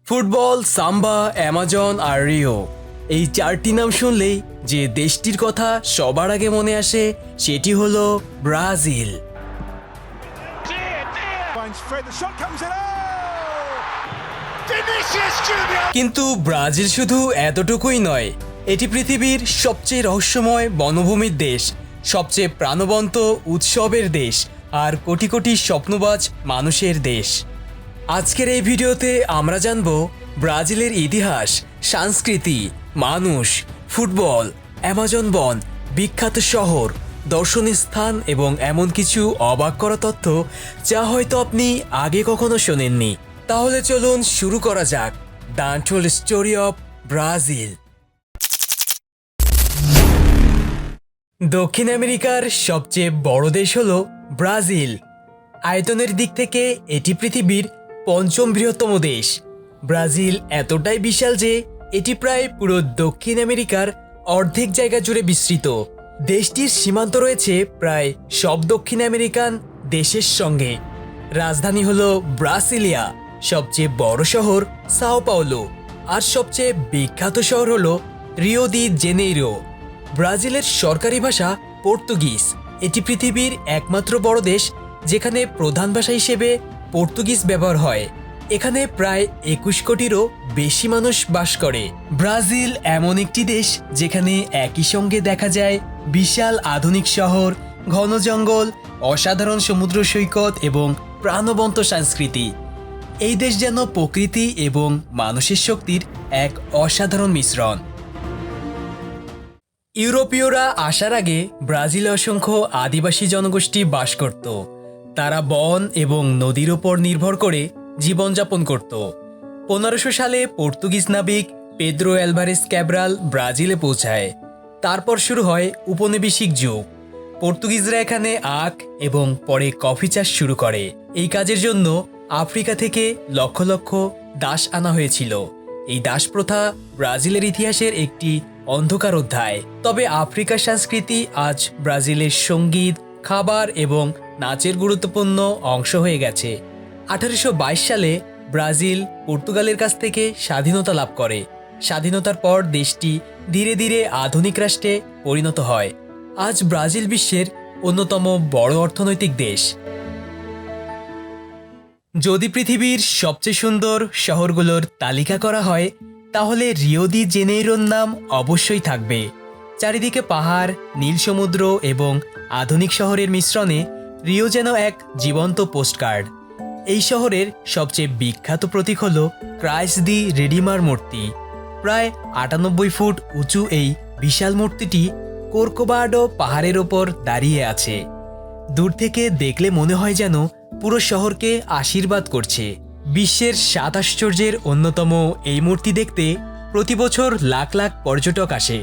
Football, সাম্বা, Amazon আর Rio, এই চারটি নাম শুনলেই যে দেশটির কথা সবার আগে মনে আসে সেটি হলো ব্রাজিল। কিন্তু ব্রাজিল শুধু এতটুকুই নয়, এটি পৃথিবীর সবচেয়ে রহস্যময় বনভূমির দেশ, সবচেয়ে প্রাণবন্ত উৎসবের দেশ আর কোটি কোটি স্বপ্নবাজ মানুষের দেশ। আজকের এই ভিডিওতে আমরা জানব ব্রাজিলের ইতিহাস, সংস্কৃতি, মানুষ, ফুটবল, অ্যামাজন বন, বিখ্যাত শহর, দর্শনীয় স্থান এবং এমন কিছু অবাক করা তথ্য যা হয়তো আপনি আগে কখনো শোনেননি। তাহলে চলুন শুরু করা যাক the untold story of Brazil. দক্ষিণ আমেরিকার সবচেয়ে বড় দেশ হলো ব্রাজিল। আয়তনের দিক থেকে এটি পৃথিবীর পঞ্চম বৃহত্তম দেশ। ব্রাজিল এতটাই বিশাল যে এটি প্রায় পুরো দক্ষিণ আমেরিকার অর্ধেক জায়গা জুড়ে বিস্তৃত। দেশটির সীমান্ত রয়েছে প্রায় সব দক্ষিণ আমেরিকান দেশের সঙ্গে। রাজধানী হলো ব্রাসিলিয়া, সবচেয়ে বড় শহর সাও পাওলো, আর সবচেয়ে বিখ্যাত শহর হলো রিও দি জেনেইরো। ব্রাজিলের সরকারি ভাষা পর্তুগিজ। এটি পৃথিবীর একমাত্র বড় দেশ যেখানে প্রধান ভাষা হিসেবে পর্তুগিজ ব্যবহার হয়। এখানে প্রায় 21 কোটিরও বেশি মানুষ বাস করে। ব্রাজিল এমন একটি দেশ যেখানে একই সঙ্গে দেখা যায় বিশাল আধুনিক শহর, ঘন জঙ্গল, অসাধারণ সমুদ্র সৈকত এবং প্রাণবন্ত সংস্কৃতি। এই দেশ যেন প্রকৃতি এবং মানুষের শক্তির এক অসাধারণ মিশ্রণ। ইউরোপীয়রা আসার আগে ব্রাজিলে অসংখ্য আদিবাসী জনগোষ্ঠী বাস করত। তারা বন এবং নদীর উপর নির্ভর করে জীবনযাপন করত। 1500 সালে পর্তুগিজ নাবিক পেদ্রো অ্যালভারেজ ক্যাব্রাল ব্রাজিলে পৌঁছায়। তারপর শুরু হয় উপনিবেশিক যুগ। পর্তুগিজরা এখানে আখ এবং পরে কফি চাষ শুরু করে। এই কাজের জন্য আফ্রিকা থেকে লক্ষ লক্ষ দাস আনা হয়েছিল। এই দাস প্রথা ব্রাজিলের ইতিহাসের একটি অন্ধকার অধ্যায়। তবে আফ্রিকার সংস্কৃতি আজ ব্রাজিলের সঙ্গীত, খাবার এবং নাচের গুরুত্বপূর্ণ অংশ হয়ে গেছে। 1822 সালে ব্রাজিল পর্তুগালের কাছ থেকে স্বাধীনতা লাভ করে। স্বাধীনতার পর দেশটি ধীরে ধীরে আধুনিক রাষ্ট্রে পরিণত হয়। আজ ব্রাজিল বিশ্বের অন্যতম বড় অর্থনৈতিক দেশ। যদি পৃথিবীর সবচেয়ে সুন্দর শহরগুলোর তালিকা করা হয় তাহলে রিও দি জেনেইরোর নাম অবশ্যই থাকবে। চারিদিকে পাহাড়, নীল সমুদ্র এবং আধুনিক শহরের মিশ্রণে রিও যেন এক জীবন্ত পোস্টকার্ড। এই শহরের সবচেয়ে বিখ্যাত প্রতীক হল ক্রাইস্ট দি রিডিমার মূর্তি। প্রায় 98 ফুট উঁচু এই বিশাল মূর্তিটি কোরকোভাডো পাহাড়ের ওপর দাঁড়িয়ে আছে। দূর থেকে দেখলে মনে হয় যেন পুরো শহরকে আশীর্বাদ করছে। বিশ্বের 7 আশ্চর্যের অন্যতম এই মূর্তি দেখতে প্রতি বছর লাখ লাখ পর্যটক আসে।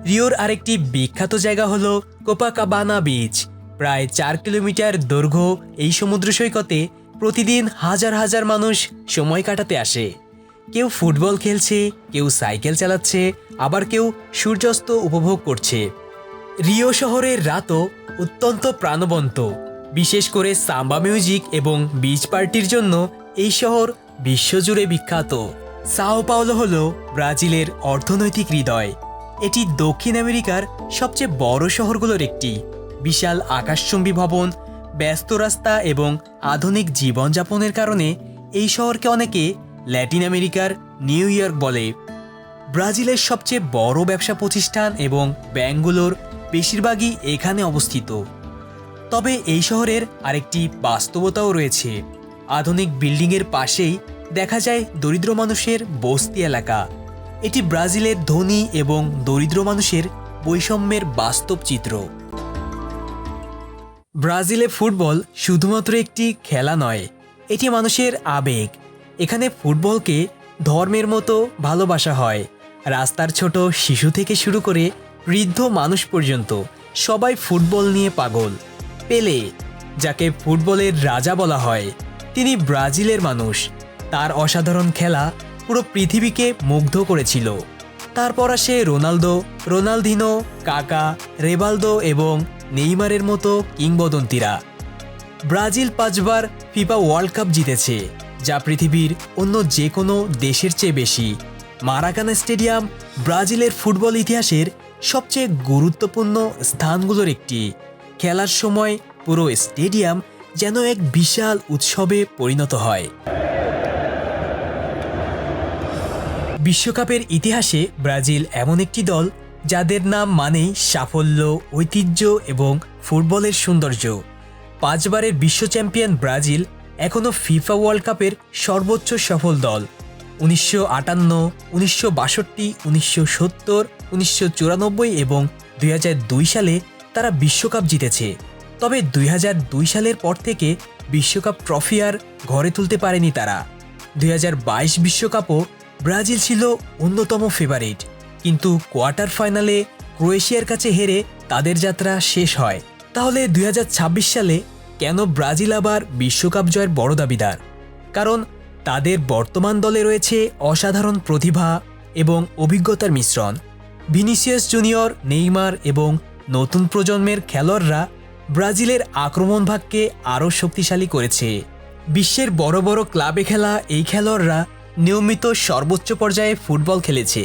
রিওর আরেকটি বিখ্যাত জায়গা হলো কোপাকাবানা বিচ। প্রায় 4 কিলোমিটার দৈর্ঘ্য এই সমুদ্র সৈকতে প্রতিদিন হাজার হাজার মানুষ সময় কাটাতে আসে। কেউ ফুটবল খেলছে, কেউ সাইকেল চালাচ্ছে, আবার কেউ সূর্যাস্ত উপভোগ করছে। রিও শহরের রাতও অত্যন্ত প্রাণবন্ত। বিশেষ করে সাম্বা মিউজিক এবং বিচ পার্টির জন্য এই শহর বিশ্বজুড়ে বিখ্যাত। সাও পাওলো হলো ব্রাজিলের অর্থনৈতিক হৃদয়। এটি দক্ষিণ আমেরিকার সবচেয়ে বড় শহরগুলোর একটি। বিশাল আকাশচুম্বী ভবন, ব্যস্ত রাস্তা এবং আধুনিক জীবনযাপনের কারণে এই শহরকে অনেকে ল্যাটিন আমেরিকার নিউ ইয়র্ক বলে। ব্রাজিলের সবচেয়ে বড় ব্যবসা প্রতিষ্ঠান এবং ব্যাংকগুলোর বেশিরভাগই এখানে অবস্থিত। তবে এই শহরের আরেকটি বাস্তবতাও রয়েছে। আধুনিক বিল্ডিংয়ের পাশেই দেখা যায় দরিদ্র মানুষের বস্তি এলাকা। এটি ব্রাজিলের ধনী এবং দরিদ্র মানুষের বৈষম্যের বাস্তব চিত্র। ব্রাজিলে ফুটবল শুধুমাত্র একটি খেলা নয়, এটি মানুষের আবেগ। এখানে ফুটবলকে ধর্মের মতো ভালোবাসা হয়। রাস্তার ছোট শিশু থেকে শুরু করে বৃদ্ধ মানুষ পর্যন্ত সবাই ফুটবল নিয়ে পাগল। পেলে, যাকে ফুটবলের রাজা বলা হয়, তিনি ব্রাজিলের মানুষ। তার অসাধারণ খেলা পুরো পৃথিবীকে মুগ্ধ করেছিল। তারপর আসে রোনালদো, রোনালদিনো, কাকা, রেভালদো এবং নেইমারের মতো কিংবদন্তিরা। ব্রাজিল 5 বার ফিফা ওয়ার্ল্ড কাপ জিতেছে। যা পৃথিবীর অন্য যে কোনো দেশের চেয়ে বেশি। মারাকানা স্টেডিয়াম ব্রাজিলের ফুটবল ইতিহাসের সবচেয়ে গুরুত্বপূর্ণ স্থানগুলোর একটি। খেলার সময় পুরো স্টেডিয়াম যেন এক বিশাল উৎসবে পরিণত হয়। বিশ্বকাপের ইতিহাসে ব্রাজিল এমন একটি দল যাদের নাম মানেই সাফল্য, ঐতিহ্য এবং ফুটবলের সৌন্দর্য। 5 বারের বিশ্ব চ্যাম্পিয়ন ব্রাজিল এখনও ফিফা ওয়ার্ল্ড কাপের সর্বোচ্চ সফল দল। 1958, 1962, 1970, 1994 এবং 2002 সালে তারা বিশ্বকাপ জিতেছে। তবে 2002 সালের পর থেকে বিশ্বকাপ ট্রফি আর ঘরে তুলতে পারেনি তারা। 2022 বিশ্বকাপও ব্রাজিল ছিল অন্যতম ফেভারিট, কিন্তু কোয়ার্টার ফাইনালে ক্রোয়েশিয়ার কাছে হেরে তাদের যাত্রা শেষ হয়। তাহলে 2026 সালে কেন ব্রাজিল আবার বিশ্বকাপ জয়ের বড় দাবিদার? কারণ তাদের বর্তমান দলে রয়েছে অসাধারণ প্রতিভা এবং অভিজ্ঞতার মিশ্রণ। ভিনিসিয়াস জুনিয়র, নেইমার এবং নতুন প্রজন্মের খেলোয়াড়রা ব্রাজিলের আক্রমণ ভাগকে আরও শক্তিশালী করেছে। বিশ্বের বড় বড় ক্লাবে খেলা এই খেলোয়াড়রা নিয়মিত সর্বোচ্চ পর্যায়ে ফুটবল খেলেছে,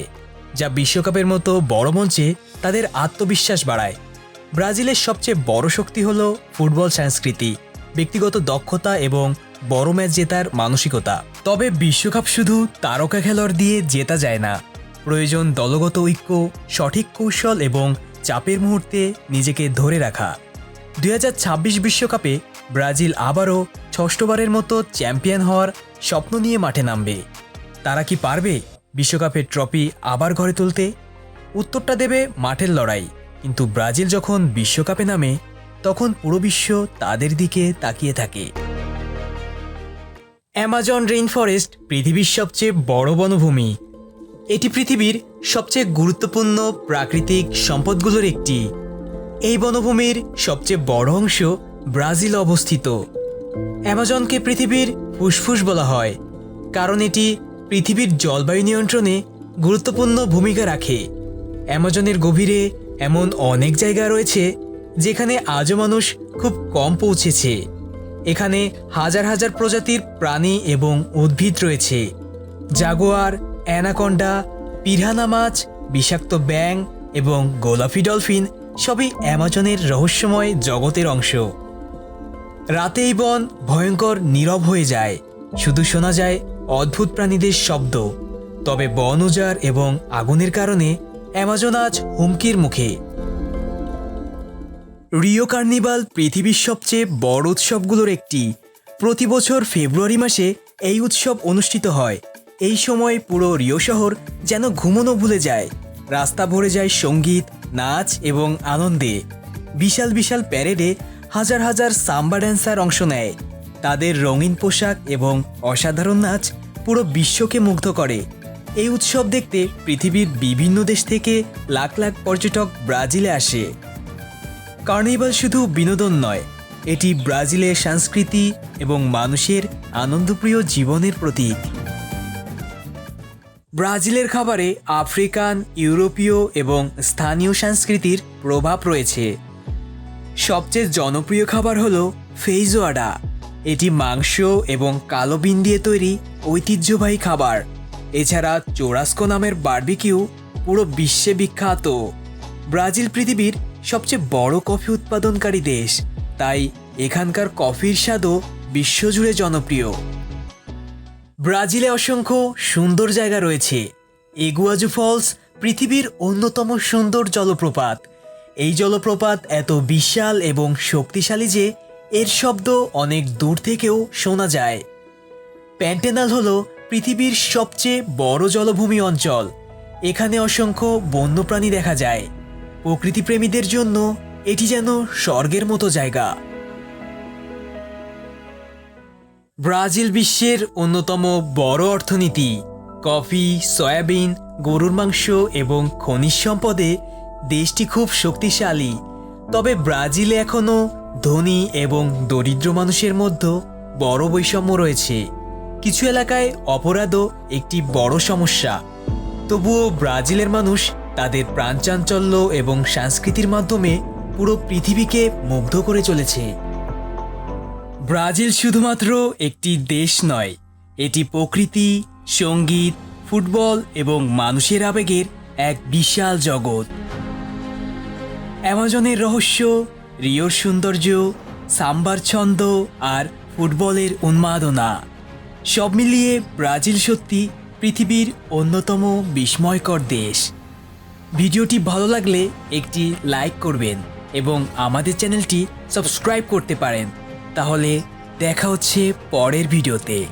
যা বিশ্বকাপের মতো বড় মঞ্চে তাদের আত্মবিশ্বাস বাড়ায়। ব্রাজিলের সবচেয়ে বড় শক্তি হল ফুটবল সংস্কৃতি, ব্যক্তিগত দক্ষতা এবং বড় ম্যাচ জেতার মানসিকতা। তবে বিশ্বকাপ শুধু তারকা খেলোয়াড় দিয়ে জেতা যায় না, প্রয়োজন দলগত ঐক্য, সঠিক কৌশল এবং চাপের মুহূর্তে নিজেকে ধরে রাখা। 2026 বিশ্বকাপে ব্রাজিল আবারও ষষ্ঠবারের মতো চ্যাম্পিয়ন হওয়ার স্বপ্ন নিয়ে মাঠে নামবে। তারা কি পারবে বিশ্বকাপের ট্রফি আবার ঘরে তুলতে? উত্তরটা দেবে মাঠের লড়াই। কিন্তু ব্রাজিল যখন বিশ্বকাপে নামে তখন পুরো বিশ্ব তাদের দিকে তাকিয়ে থাকে। অ্যামাজন রেইন ফরেস্ট পৃথিবীর সবচেয়ে বড় বনভূমি। এটি পৃথিবীর সবচেয়ে গুরুত্বপূর্ণ প্রাকৃতিক সম্পদগুলোর একটি। এই বনভূমির সবচেয়ে বড় অংশ ব্রাজিল অবস্থিত। অ্যামাজনকে পৃথিবীর ফুসফুস বলা হয়, কারণ এটি পৃথিবীর জলবায়ু নিয়ন্ত্রণে গুরুত্বপূর্ণ ভূমিকা রাখে। অ্যামাজনের গভীরে এমন অনেক জায়গা রয়েছে যেখানে আজও মানুষ খুব কম পৌঁছেছে। এখানে হাজার হাজার প্রজাতির প্রাণী এবং উদ্ভিদ রয়েছে। জাগুয়ার, অ্যানাকন্ডা, পিরানহা মাছ, বিষাক্ত ব্যাঙ এবং গোলাপি ডলফিন সবই অ্যামাজনের রহস্যময় জগতের অংশ। রাতে এই বন ভয়ঙ্কর নীরব হয়ে যায়, শুধু শোনা যায় অদ্ভুত প্রাণীদের শব্দ। তবে বন উজাড় এবং আগুনের কারণে অ্যামাজন আজ হুমকির মুখে। রিও কার্নিভাল পৃথিবীর সবচেয়ে বড় উৎসবগুলোর একটি। প্রতি বছর ফেব্রুয়ারি মাসে এই উৎসব অনুষ্ঠিত হয়। এই সময় পুরো রিও শহর যেন ঘুমোনো ভুলে যায়। রাস্তা ভরে যায় সঙ্গীত, নাচ এবং আনন্দে। বিশাল বিশাল প্যারেডে হাজার হাজার সাম্বা ড্যান্সার অংশ নেয়। তাদের রঙিন পোশাক এবং অসাধারণ নাচ পুরো বিশ্বকে মুগ্ধ করে। এই উৎসব দেখতে পৃথিবীর বিভিন্ন দেশ থেকে লাখ লাখ পর্যটক ব্রাজিলে আসে। কার্নিভাল শুধু বিনোদন নয়, এটি ব্রাজিলের সংস্কৃতি এবং মানুষের আনন্দপ্রিয় জীবনের প্রতীক। ব্রাজিলের খাবারে আফ্রিকান, ইউরোপীয় এবং স্থানীয় সংস্কৃতির প্রভাব রয়েছে। সবচেয়ে জনপ্রিয় খাবার হল ফেইজোয়াডা। এটি মাংস এবং কালো বিন দিয়ে তৈরি ঐতিহ্যবাহী খাবার। এছাড়া চোরাস্কো নামের বারবিকিউ পুরো বিশ্বে বিখ্যাত। ব্রাজিল পৃথিবীর সবচেয়ে বড় কফি উৎপাদনকারী দেশ, তাই এখানকার কফির স্বাদও বিশ্বজুড়ে জনপ্রিয়। ব্রাজিলে অসংখ্য সুন্দর জায়গা রয়েছে। ইগুয়াজু ফলস পৃথিবীর অন্যতম সুন্দর জলপ্রপাত। এই জলপ্রপাত এত বিশাল এবং শক্তিশালী যে এর শব্দ অনেক দূর থেকেও শোনা যায়। প্যান্টেনাল হল পৃথিবীর সবচেয়ে বড় জলভূমি অঞ্চল। এখানে অসংখ্য বন্যপ্রাণী দেখা যায়। প্রকৃতিপ্রেমীদের জন্য এটি যেন স্বর্গের মতো জায়গা। ব্রাজিল বিশ্বের অন্যতম বড় অর্থনীতি। কফি, সয়াবিন, গরুর মাংস এবং খনিজ সম্পদে দেশটি খুব শক্তিশালী। তবে ব্রাজিলে এখনও ধনী এবং দরিদ্র মানুষের মধ্যে বড় বৈষম্য রয়েছে। কিছু এলাকায় অপরাধও একটি বড় সমস্যা। তবুও ব্রাজিলের মানুষ তাদের প্রাণচাঞ্চল্য এবং সংস্কৃতির মাধ্যমে পুরো পৃথিবীকে মুগ্ধ করে চলেছে। ব্রাজিল শুধুমাত্র একটি দেশ নয়, এটি প্রকৃতি, সঙ্গীত, ফুটবল এবং মানুষের আবেগের এক বিশাল জগৎ। অ্যামাজনের রহস্য, রিওর সৌন্দর্য, সাম্বার ছন্দ আর ফুটবলের উন্মাদনা সব মিলিয়ে ব্রাজিল সত্যি পৃথিবীর অন্যতম বিস্ময়কর দেশ। ভিডিওটি ভালো লাগলে একটি লাইক করবেন এবং আমাদের চ্যানেলটি সাবস্ক্রাইব করতে পারেন। তাহলে দেখা হচ্ছে পরের ভিডিওতে।